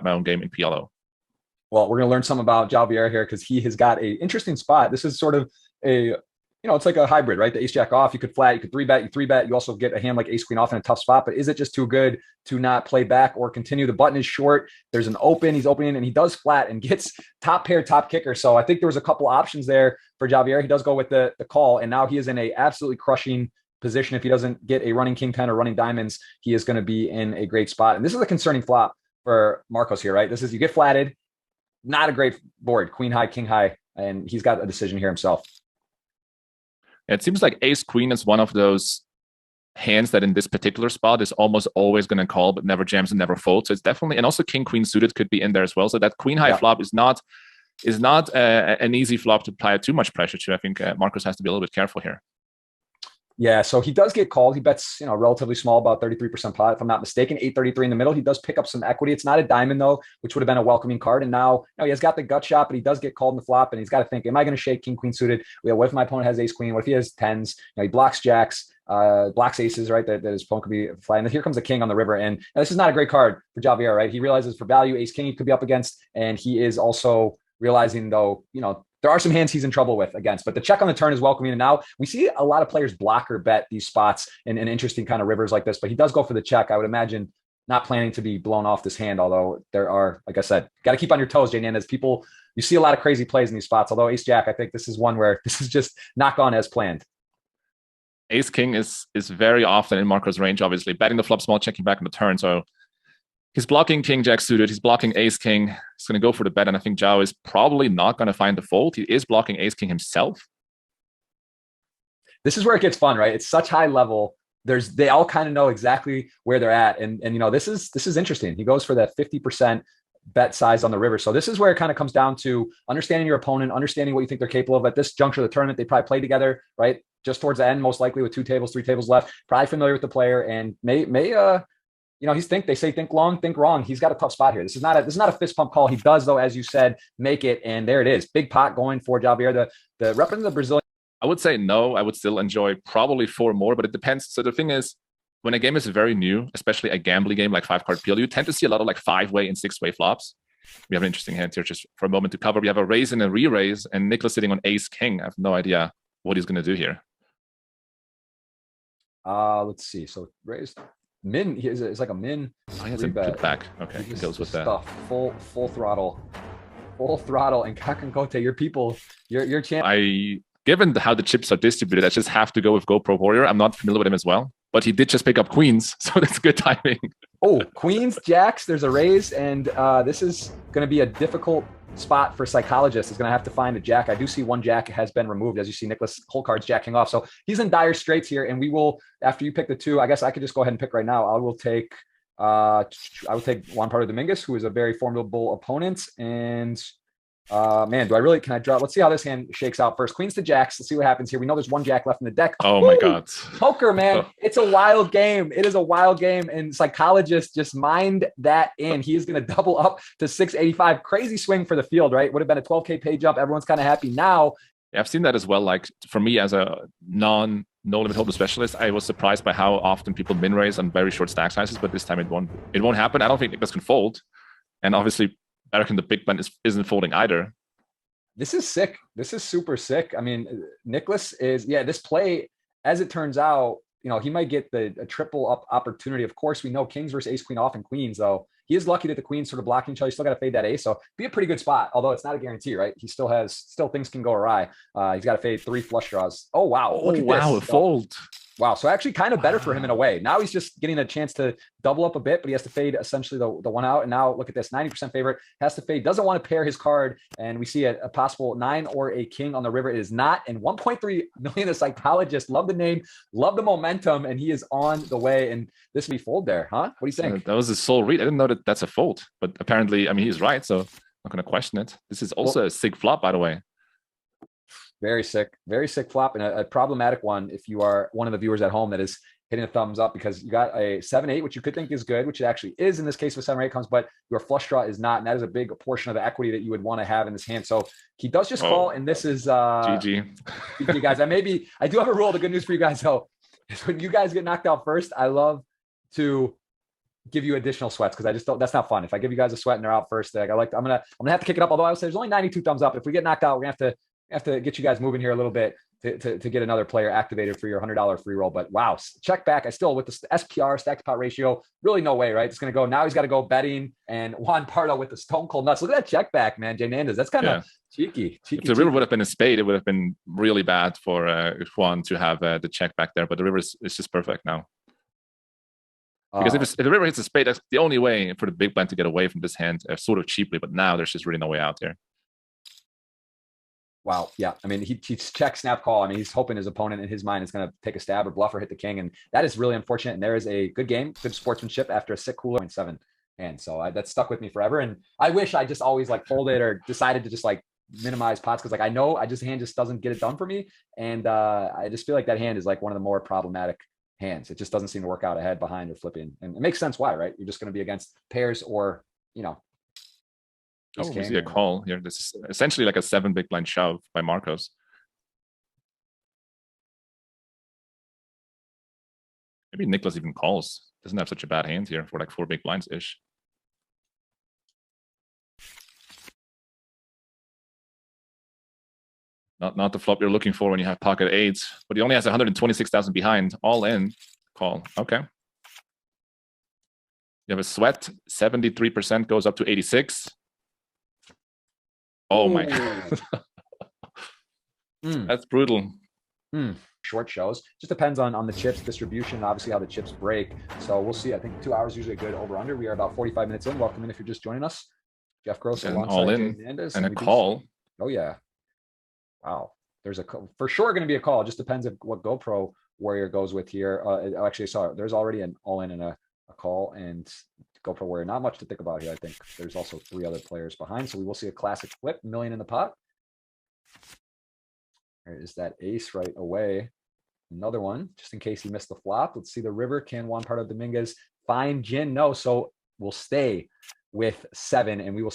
my own game in PLO. Well, we're going to learn some about Javier here because he has got a interesting spot. This is sort of a, it's like a hybrid, right? The ace jack off, you could flat, you could three bet. You also get a hand like ace queen off in a tough spot, but is it just too good to not play back or continue? The button is short. There's an open, he's opening and he does flat and gets top pair, top kicker. So I think there was a couple options there for Javier. He does go with the call, and now he is in a absolutely crushing position. If he doesn't get a running king 10 or running diamonds, he is going to be in a great spot. And this is a concerning flop for Marcos here, right? This is, you get flatted, not a great board, queen high, king high, and he's got a decision here himself. It seems like ace queen is one of those hands that in this particular spot is almost always going to call, but never jams and never folds. So it's definitely, and also king queen suited could be in there as well. So that queen high flop is not an easy flop to apply too much pressure to. I think Marcos has to be a little bit careful here. Yeah, so he does get called. He bets, relatively small, about 33% pot, if I'm not mistaken. 833 in the middle. He does pick up some equity. It's not a diamond, though, which would have been a welcoming card. And now, he has got the gut shot, but he does get called in the flop, and he's got to think, am I going to shake king, queen suited? What if my opponent has ace, queen? What if he has tens? He blocks jacks, blocks aces, right? That his opponent could be flying. And here comes a king on the river. And this is not a great card for Javier, right? He realizes for value, ace, king he could be up against. And he is also realizing, though, there are some hands he's in trouble with against, but the check on the turn is welcoming. And now we see a lot of players block or bet these spots in interesting kind of rivers like this, but he does go for the check. I would imagine not planning to be blown off this hand, although there are, like I said, got to keep on your toes, Jay Nandez. People, you see a lot of crazy plays in these spots, although ace jack, I think this is one where this is just not gone as planned. Ace king is very often in Marco's range, obviously. Betting the flop small, checking back on the turn. So he's blocking king jack suited. He's blocking ace king. He's going to go for the bet, and I think Zhao is probably not going to find the fold. He is blocking ace king himself. This is where it gets fun, right? It's such high level. They all kind of know exactly where they're at, and this is interesting. He goes for that 50% bet size on the river. So this is where it kind of comes down to understanding your opponent, understanding what you think they're capable of. At this juncture of the tournament, they probably play together, right? Just towards the end, most likely with 2 tables, 3 tables left. Probably familiar with the player, and may they say think long, think wrong. He's got a tough spot here. This is not a fist pump call. He does, though, as you said, make it, and there it is. Big pot going for Javier. The representative of the Brazilian. I would say no. I would still enjoy probably 4 more, but it depends. So the thing is, when a game is very new, especially a gambling game like 5-card PL, you tend to see a lot of like 5-way and 6-way flops. We have an interesting hand here just for a moment to cover. We have a raise and a re-raise, and Nicholas sitting on ace king. I have no idea what he's going to do here. Let's see. So raised. Min, it's like a min. Oh, he has a put back. Okay, he goes with that. Full throttle, and Kakankote, your people, your chance. Given how the chips are distributed, I just have to go with GoPro Warrior. I'm not familiar with him as well, but he did just pick up queens, so that's good timing. Oh, queens, jacks. There's a raise, and this is going to be a difficult spot for Psychologist. Is going to have to find a jack. I do see one jack has been removed, as you see Nicholas whole cards jacking off. So he's in dire straits here, and we will, after you pick the 2, I guess I could just go ahead and pick right now. I will take Juan Pablo Dominguez, who is a very formidable opponent, and man, can I draw? Let's see how this hand shakes out first. Queens to jacks. Let's see what happens here. We know there's 1 jack left in the deck. Oh my God. Poker, man. It's a wild game. It is a wild game. And Psychologist, just mind that in. He is going to double up to 685. Crazy swing for the field, right? Would have been a 12K pay jump. Everyone's kind of happy now. Yeah, I've seen that as well. Like for me as a no limit hold'em specialist, I was surprised by how often people min raise on very short stack sizes, but this time it won't happen. I don't think Nicholas can fold. And obviously, I reckon the big blind isn't folding either. This is sick. This is super sick. I mean, Nicholas is, this play, as it turns out, he might get a triple up opportunity. Of course, we know kings versus ace, queen off, and queens, though. He is lucky that the queen's sort of blocking each other. You still got to fade that ace. So be a pretty good spot, although it's not a guarantee, right? He still things can go awry. He's got to fade 3 flush draws. Oh, wow. Look at this. A fold. Wow. So actually kind of better for him in a way. Now he's just getting a chance to double up a bit, but he has to fade essentially the one out. And now look at this, 90% favorite, has to fade, doesn't want to pair his card. And we see a possible 9 or a king on the river. It is not. And 1.3 million, the Psychologist, love the name, love the momentum, and he is on the way. And this will be fold there, huh? What do you think? That was his sole read. I didn't know that that's a fold, but apparently, I mean, he's right. So I'm not going to question it. This is also a sig flop, by the way. Very sick flop, and a problematic one if you are one of the viewers at home that is hitting a thumbs up, because you got a 7-8, which you could think is good, which it actually is in this case with 7 or 8 comes, but your flush draw is not, and that is a big portion of the equity that you would want to have in this hand. So he does just call, and this is GG guys. I do have a rule. The good news for you guys though is when you guys get knocked out first, I love to give you additional sweats because I just don't. That's not fun. If I give you guys a sweat and they're out first, like I'm gonna have to kick it up. Although I would say there's only 92 thumbs up. If we get knocked out, we're gonna have to get you guys moving here a little bit to get another player activated for your $100 free roll. But wow, check back. I still with the SPR stack to pot ratio. Really no way, right? It's gonna go now. He's got to go betting and Juan Pardo with the stone cold nuts. Look at that check back, man. Jay Nandez. That's kind of cheeky. If the river would have been a spade, it would have been really bad for Juan to have the check back there. But the river is just perfect now. Because if the river hits a spade, that's the only way for the big blind to get away from this hand, sort of cheaply. But now there's just really no way out here. Wow. Yeah. I mean, he check, snap, call. I mean, he's hoping his opponent in his mind is going to take a stab or bluff or hit the king. And that is really unfortunate. And there is a good game, good sportsmanship after a sick cooler 0.7 hand. So that stuck with me forever. And I wish I just always like folded or decided to just like minimize pots. Cause like, I know hand just doesn't get it done for me. And I just feel like that hand is like one of the more problematic hands. It just doesn't seem to work out ahead, behind, or flipping. And it makes sense why, right? You're just going to be against pairs or, Oh, we see a call here. This is essentially like a 7 big blind shove by Marcos. Maybe Nicholas even calls. Doesn't have such a bad hand here for like 4 big blinds-ish. Not the flop you're looking for when you have pocket 8s, but he only has 126,000 behind. All in. Call. Okay. You have a sweat. 73% goes up to 86. Oh my God. That's brutal. Short shows. Just depends on the chips distribution and obviously how the chips break. So we'll see. I think 2 hours usually a good over under. We are about 45 minutes in. Welcome in if you're just joining us. Jeff Gross alongside all in and a call. Oh yeah. Wow. There's for sure going to be a call. It just depends on what GoPro Warrior goes with here. Actually, sorry, there's already an all in and a call, and GoPro Warrior. Not much to think about here. I think there's also 3 other players behind. So we will see a classic flip, million in the pot. There is that ace right away. Another one, just in case he missed the flop. Let's see the river. Can Juan Pardo Dominguez find Jin? No. So we'll stay with 7, and we will